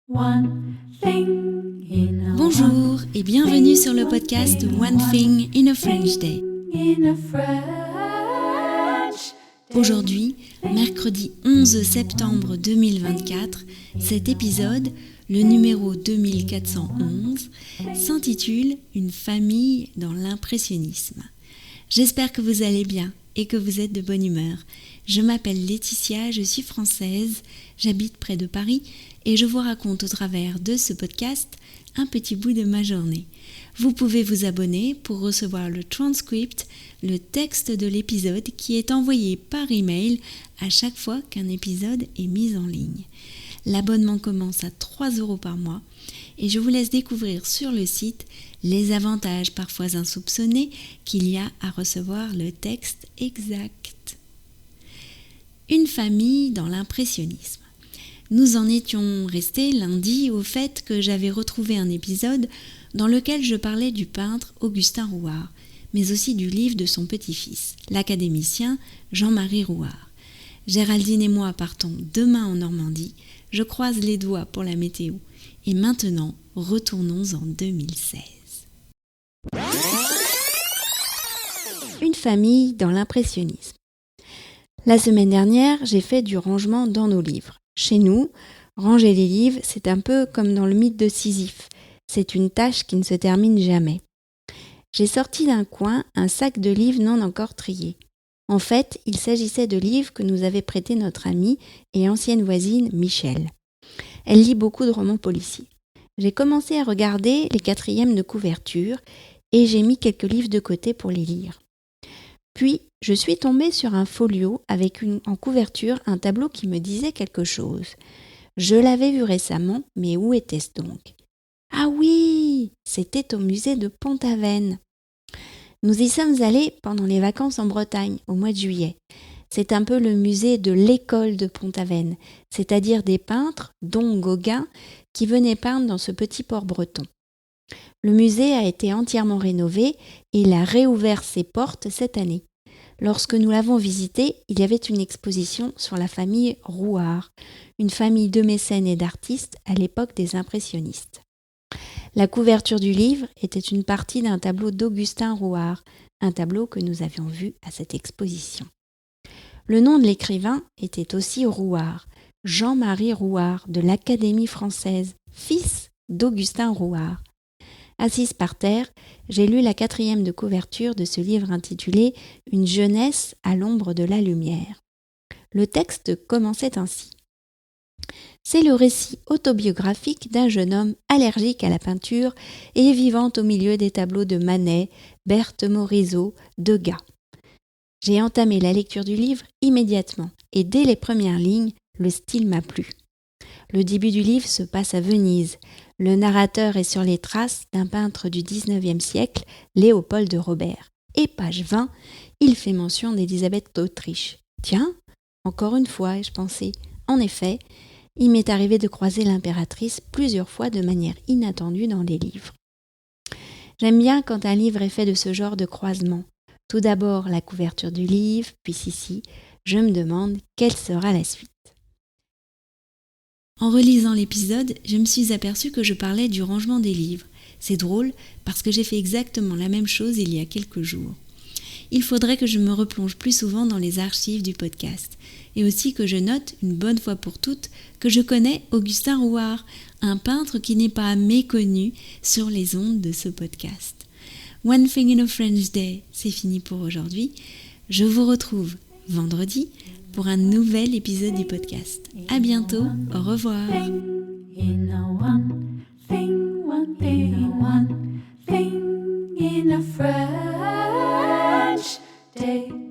Bonjour et bienvenue sur le podcast One Thing in a French Day. Aujourd'hui, mercredi 11 septembre 2024, cet épisode, le numéro 2411, s'intitule « Une famille dans l'impressionnisme ». J'espère que vous allez bien et que vous êtes de bonne humeur. Je m'appelle Laetitia, je suis française, j'habite près de Paris et je vous raconte au travers de ce podcast un petit bout de ma journée. Vous pouvez vous abonner pour recevoir le transcript, le texte de l'épisode qui est envoyé par email à chaque fois qu'un épisode est mis en ligne. L'abonnement commence à 3 € par mois et je vous laisse découvrir sur le site les avantages parfois insoupçonnés qu'il y a à recevoir le texte exact. Une famille dans l'impressionnisme. Nous en étions restés lundi au fait que j'avais retrouvé un épisode dans lequel je parlais du peintre Augustin Rouart, mais aussi du livre de son petit-fils, l'académicien Jean-Marie Rouart. Géraldine et moi partons demain en Normandie, je croise les doigts pour la météo. Et maintenant, retournons en 2016. Une famille dans l'impressionnisme. La semaine dernière, j'ai fait du rangement dans nos livres. Chez nous, ranger les livres, c'est un peu comme dans le mythe de Sisyphe. C'est une tâche qui ne se termine jamais. J'ai sorti d'un coin un sac de livres non encore triés. En fait, il s'agissait de livres que nous avait prêtés notre amie et ancienne voisine Michel. Elle lit beaucoup de romans policiers. J'ai commencé à regarder les 4e de couverture et j'ai mis quelques livres de côté pour les lire. Puis, je suis tombée sur un folio avec en couverture un tableau qui me disait quelque chose. Je l'avais vu récemment, mais où était-ce donc ? Ah oui, c'était au musée de Pont-Aven. Nous y sommes allés pendant les vacances en Bretagne, au mois de juillet. C'est un peu le musée de l'école de Pont-Aven, c'est-à-dire des peintres, dont Gauguin, qui venaient peindre dans ce petit port breton. Le musée a été entièrement rénové et il a réouvert ses portes cette année. Lorsque nous l'avons visité, il y avait une exposition sur la famille Rouart, une famille de mécènes et d'artistes à l'époque des impressionnistes. La couverture du livre était une partie d'un tableau d'Augustin Rouart, un tableau que nous avions vu à cette exposition. Le nom de l'écrivain était aussi Rouart, Jean-Marie Rouart de l'Académie française, fils d'Augustin Rouart. Assise par terre, j'ai lu la 4e de couverture de ce livre intitulé « Une jeunesse à l'ombre de la lumière ». Le texte commençait ainsi. C'est le récit autobiographique d'un jeune homme allergique à la peinture et vivant au milieu des tableaux de Manet, Berthe Morisot, Degas. J'ai entamé la lecture du livre immédiatement et dès les premières lignes, le style m'a plu. Le début du livre se passe à Venise. Le narrateur est sur les traces d'un peintre du 19e siècle, Léopold de Robert. Et page 20, il fait mention d'Élisabeth d'Autriche. Tiens, encore une fois, ai-je pensé. En effet, il m'est arrivé de croiser l'impératrice plusieurs fois de manière inattendue dans les livres. J'aime bien quand un livre est fait de ce genre de croisement. Tout d'abord la couverture du livre, puis ici, je me demande quelle sera la suite. En relisant l'épisode, je me suis aperçue que je parlais du rangement des livres. C'est drôle parce que j'ai fait exactement la même chose il y a quelques jours. Il faudrait que je me replonge plus souvent dans les archives du podcast et aussi que je note une bonne fois pour toutes que je connais Augustin Rouart, un peintre qui n'est pas méconnu sur les ondes de ce podcast. One Thing in a French Day, c'est fini pour aujourd'hui. Je vous retrouve vendredi pour un nouvel épisode du podcast. À bientôt, au revoir. One thing in a French day.